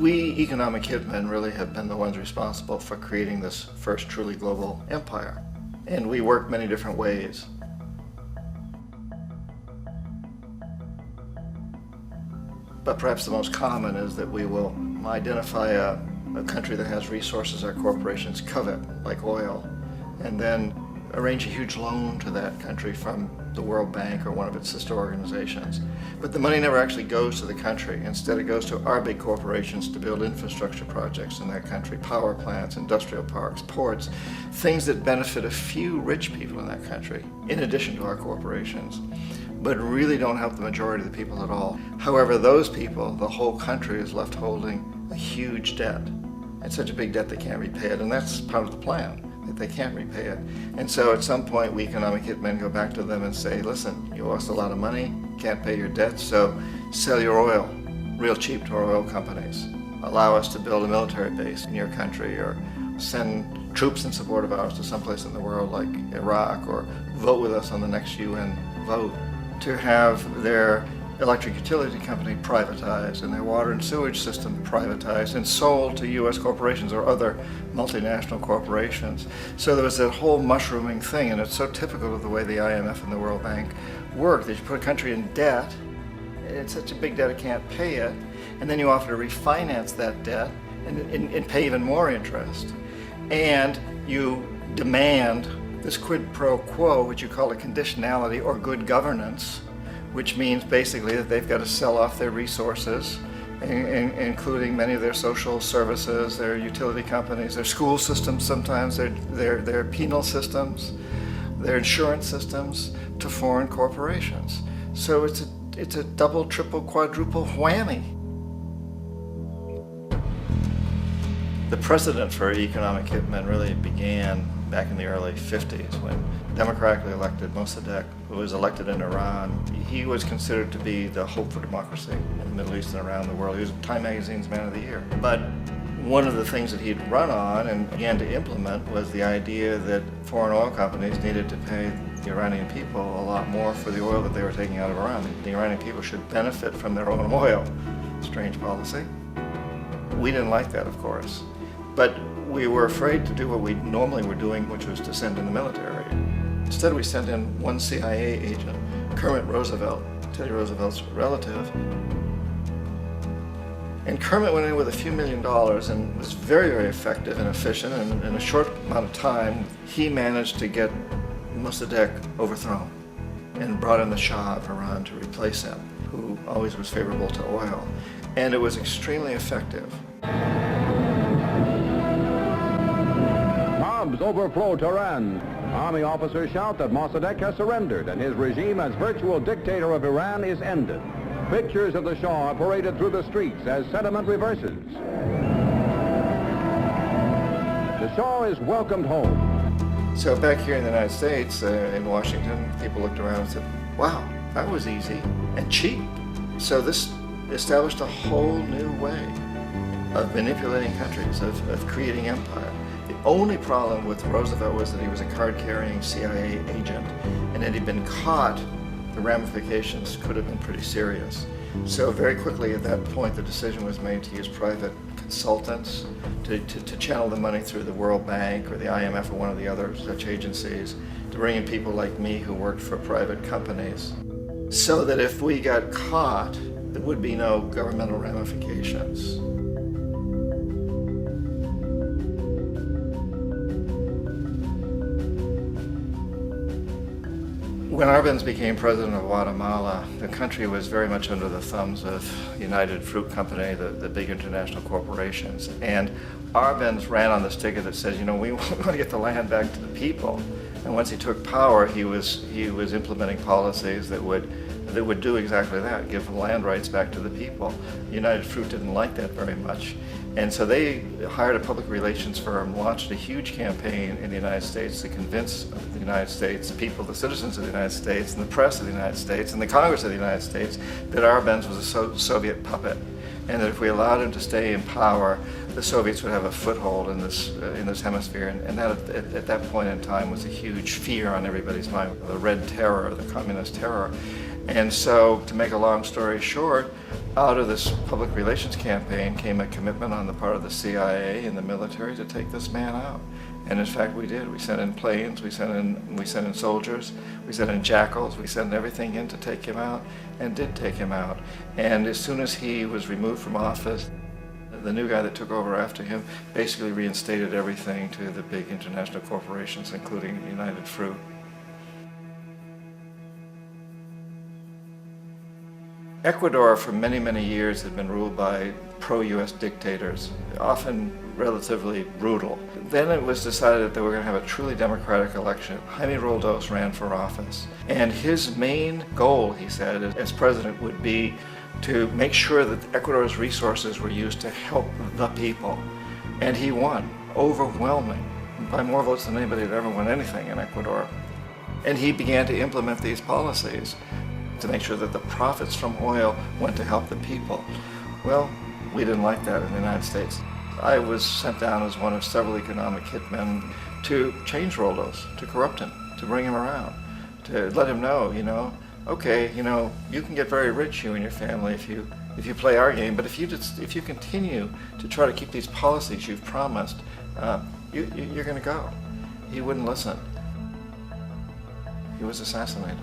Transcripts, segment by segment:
We economic hitmen really have been the ones responsible for creating this first truly global empire. And we work many different ways. But perhaps the most common is that we will identify a country that has resources our corporations covet, like oil, and then arrange a huge loan to that country from the World Bank or one of its sister organizations. But the money never actually goes to the country. Instead, it goes to our big corporations to build infrastructure projects in that country, power plants, industrial parks, ports, things that benefit a few rich people in that country, in addition to our corporations, but really don't help the majority of the people at all. However, those people, the whole country is left holding a huge debt. It's such a big debt they can't repay it, and that's part of the plan, that they can't repay it. And so at some point, we economic hitmen go back to them and say, listen, you owe us a lot of money, can't pay your debt, so sell your oil real cheap to our oil companies. Allow us to build a military base in your country, or send troops in support of ours to someplace in the world like Iraq, or vote with us on the next UN vote. To have their electric utility company privatized and their water and sewage system privatized and sold to U.S. corporations or other multinational corporations. So there was that whole mushrooming thing, and it's so typical of the way the IMF and the World Bank work, that you put a country in debt, it's such a big debt it can't pay it, and then you offer to refinance that debt and pay even more interest. And you demand this quid pro quo, which you call a conditionality or good governance, which means basically that they've got to sell off their resources, including many of their social services, their utility companies, their school systems sometimes, their penal systems, their insurance systems, to foreign corporations. So it's a double, triple, quadruple whammy. The precedent for economic hitmen really began back in the early 50s when democratically elected Mossadegh, who was elected in Iran, he was considered to be the hope for democracy in the Middle East and around the world. He was Time Magazine's Man of the Year. But one of the things that he'd run on and began to implement was the idea that foreign oil companies needed to pay the Iranian people a lot more for the oil that they were taking out of Iran. The Iranian people should benefit from their own oil. Strange policy. We didn't like that, of course. But we were afraid to do what we normally were doing, which was to send in the military. Instead, we sent in one CIA agent, Kermit Roosevelt, Teddy Roosevelt's relative. And Kermit went in with a few $1 million and was very, very effective and efficient. And in a short amount of time, he managed to get Mossadegh overthrown and brought in the Shah of Iran to replace him, who always was favorable to oil. And it was extremely effective. Bombs overflow Tehran. Army officers shout that Mossadegh has surrendered and his regime as virtual dictator of Iran is ended. Pictures of the Shah are paraded through the streets as sentiment reverses. The Shah is welcomed home. So back here in the United States, in Washington, people looked around and said, wow, that was easy and cheap. So this established a whole new way of manipulating countries, of creating empire. The only problem with Roosevelt was that he was a card-carrying CIA agent, and had he been caught, the ramifications could have been pretty serious. So very quickly at that point, the decision was made to use private consultants to channel the money through the World Bank or the IMF or one of the other such agencies, to bring in people like me who worked for private companies, so that if we got caught, there would be no governmental ramifications. When Arbenz became president of Guatemala, the country was very much under the thumbs of United Fruit Company, the big international corporations. And Arbenz ran on this ticket that says, you know, we want to get the land back to the people. And once he took power, he was implementing policies that would do exactly that, give land rights back to the people. United Fruit didn't like that very much. And so they hired a public relations firm, launched a huge campaign in the United States to convince the United States people, the citizens of the United States, and the press of the United States, and the Congress of the United States, that Arbenz was a Soviet puppet, and that if we allowed him to stay in power, the Soviets would have a foothold in this hemisphere. And that, at that point in time, was a huge fear on everybody's mind, the Red Terror, the Communist Terror. And so, to make a long story short, out of this public relations campaign came a commitment on the part of the CIA and the military to take this man out. And in fact, we did. We sent in planes, we sent in soldiers, we sent in jackals, we sent everything in to take him out, and did take him out. And as soon as he was removed from office, the new guy that took over after him basically reinstated everything to the big international corporations, including United Fruit. Ecuador for many, many years had been ruled by pro-US dictators, often relatively brutal. Then it was decided that they were going to have a truly democratic election. Jaime Roldos ran for office. And his main goal, he said, as president would be to make sure that Ecuador's resources were used to help the people. And he won, overwhelming, by more votes than anybody had ever won anything in Ecuador. And he began to implement these policies to make sure that the profits from oil went to help the people. Well, we didn't like that in the United States. I was sent down as one of several economic hitmen to change Roldos, to corrupt him, to bring him around, to let him know, okay, you can get very rich, you and your family, if you play our game, but if you continue to try to keep these policies you've promised, you're going to go. He wouldn't listen. He was assassinated.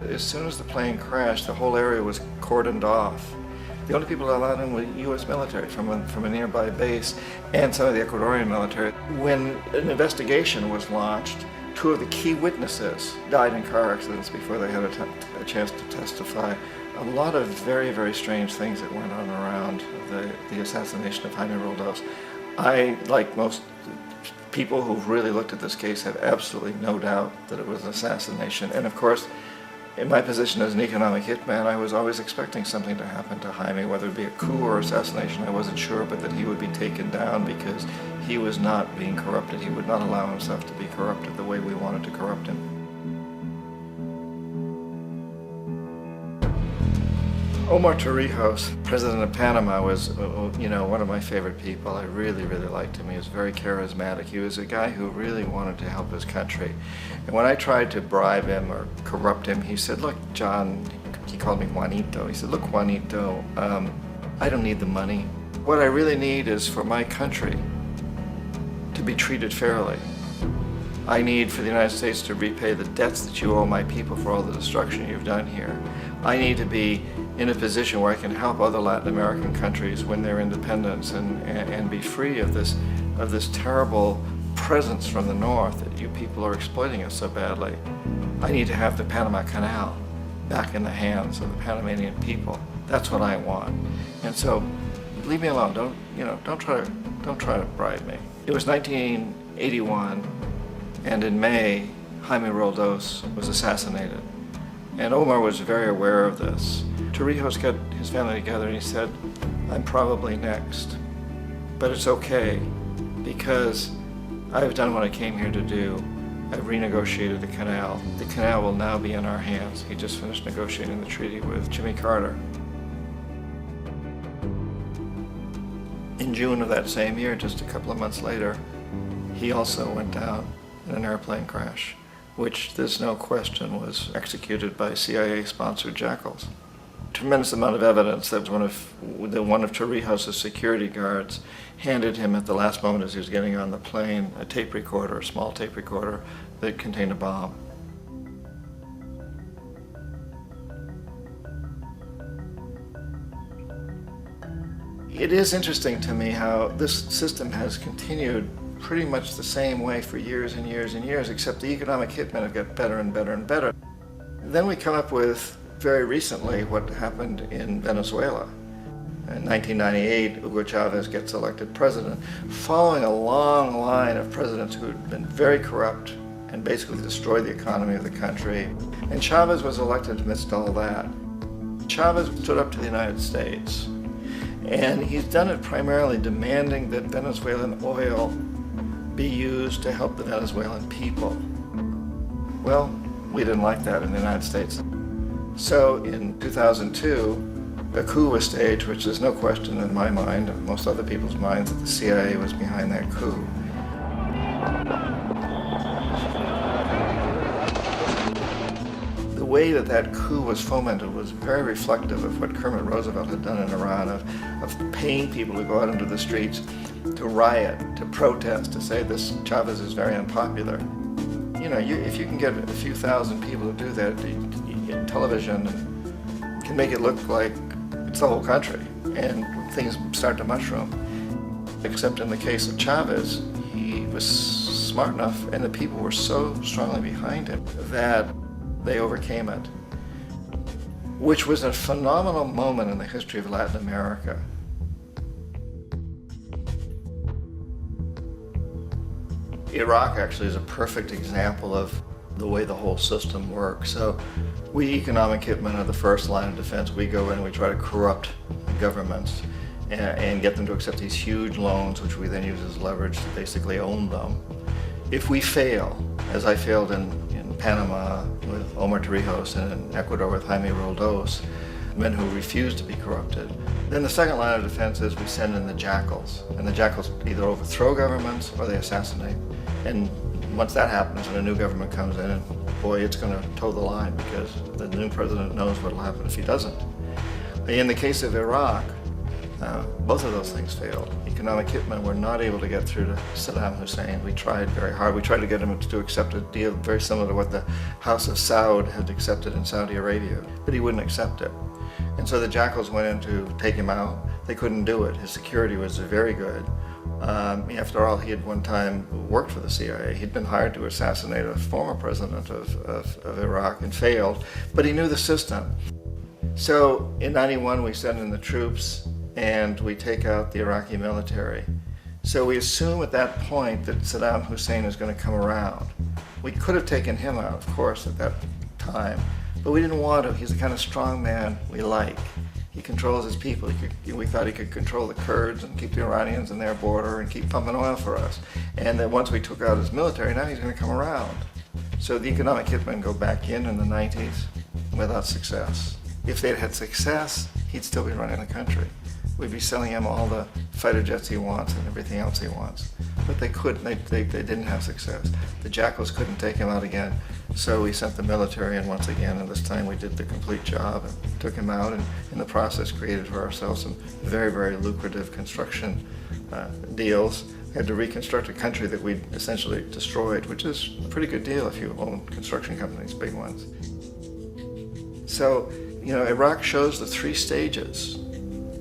As soon as the plane crashed, the whole area was cordoned off. The only people allowed in were U.S. military from a nearby base and some of the Ecuadorian military. When an investigation was launched, two of the key witnesses died in car accidents before they had a chance to testify. A lot of very, very strange things that went on around the assassination of Jaime Roldos. I, like most people who've really looked at this case, have absolutely no doubt that it was an assassination. And of course, in my position as an economic hitman, I was always expecting something to happen to Jaime, whether it be a coup or assassination, I wasn't sure, but that he would be taken down because he was not being corrupted. He would not allow himself to be corrupted the way we wanted to corrupt him. Omar Torrijos, president of Panama, was one of my favorite people. I really, really liked him. He was very charismatic. He was a guy who really wanted to help his country. And when I tried to bribe him or corrupt him, he said, look, John, he called me Juanito. He said, look, Juanito, I don't need the money. What I really need is for my country to be treated fairly. I need for the United States to repay the debts that you owe my people for all the destruction you've done here. I need to be in a position where I can help other Latin American countries win their independence and be free of this terrible presence from the north that you people are exploiting us so badly. I need to have the Panama Canal back in the hands of the Panamanian people. That's what I want. And so, leave me alone. Don't try to bribe me. It was 1981, and in May, Jaime Roldos was assassinated. And Omar was very aware of this. Torrijos got his family together and he said, I'm probably next, but it's okay because I've done what I came here to do. I've renegotiated the canal. The canal will now be in our hands. He just finished negotiating the treaty with Jimmy Carter. In June of that same year, just a couple of months later, he also went down in an airplane crash, which there's no question was executed by CIA-sponsored jackals. Tremendous amount of evidence that one of Torrijos' security guards handed him at the last moment as he was getting on the plane a tape recorder, a small tape recorder that contained a bomb. It is interesting to me how this system has continued pretty much the same way for years and years and years, except the economic hitmen have got better and better and better. Then we come up with, very recently, what happened in Venezuela. In 1998, Hugo Chavez gets elected president, following a long line of presidents who had been very corrupt and basically destroyed the economy of the country. And Chavez was elected amidst all that. Chavez stood up to the United States, and he's done it primarily demanding that Venezuelan oil be used to help the Venezuelan people. Well, we didn't like that in the United States. So in 2002, a coup was staged, which there's no question in my mind, and most other people's minds, that the CIA was behind that coup. way that that coup was fomented was very reflective of what Kermit Roosevelt had done in Iran, of paying people to go out into the streets to riot, to protest, to say this Chavez is very unpopular. You know, if you can get a few thousand people to do that, television can make it look like it's the whole country, and things start to mushroom. Except in the case of Chavez, he was smart enough, and the people were so strongly behind him that they overcame it, which was a phenomenal moment in the history of Latin America. Iraq actually is a perfect example of the way the whole system works. So we economic hitmen are the first line of defense. We go in and we try to corrupt governments and get them to accept these huge loans, which we then use as leverage to basically own them. If we fail, as I failed in Panama with Omar Torrijos and in Ecuador with Jaime Roldos, men who refused to be corrupted, then the second line of defense is we send in the jackals. And the jackals either overthrow governments or they assassinate. And once that happens and a new government comes in, and boy, it's going to toe the line because the new president knows what will happen if he doesn't. In the case of Iraq, both of those things failed. Economic hitmen were not able to get through to Saddam Hussein. We tried very hard. We tried to get him to accept a deal very similar to what the House of Saud had accepted in Saudi Arabia, but he wouldn't accept it. And so the jackals went in to take him out. They couldn't do it. His security was very good. After all, he had one time worked for the CIA. He'd been hired to assassinate a former president of Iraq and failed, but he knew the system. So in '91, we send in the troops and we take out the Iraqi military. So we assume at that point that Saddam Hussein is going to come around. We could have taken him out, of course, at that time, but we didn't want to. He's the kind of strong man we like. He controls his people. We thought he could control the Kurds and keep the Iranians in their border and keep pumping oil for us. And that once we took out his military, now he's going to come around. So the economic hitmen go back in the 90s without success. If they'd had success, he'd still be running the country. We'd be selling him all the fighter jets he wants and everything else he wants. But they couldn't, they didn't have success. The jackals couldn't take him out again, so we sent the military in once again, and this time we did the complete job and took him out, and in the process created for ourselves some very, very lucrative construction deals. We had to reconstruct a country that we'd essentially destroyed, which is a pretty good deal if you own construction companies, big ones. So, you know, Iraq shows the three stages.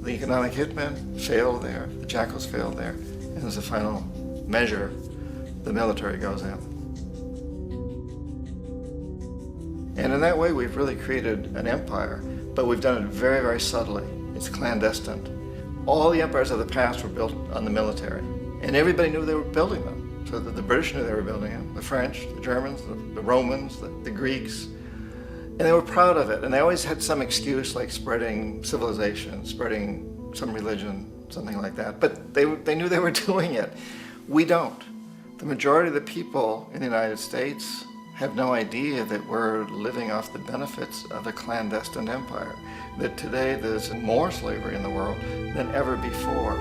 The economic hitmen failed there, the jackals failed there, and as a final measure, the military goes in. And in that way, we've really created an empire, but we've done it very, very subtly. It's clandestine. All the empires of the past were built on the military, and everybody knew they were building them. So the British knew they were building them, the French, the Germans, the Romans, the Greeks. And they were proud of it, and they always had some excuse like spreading civilization, spreading some religion, something like that. But they knew they were doing it. We don't. The majority of the people in the United States have no idea that we're living off the benefits of a clandestine empire, that today there's more slavery in the world than ever before.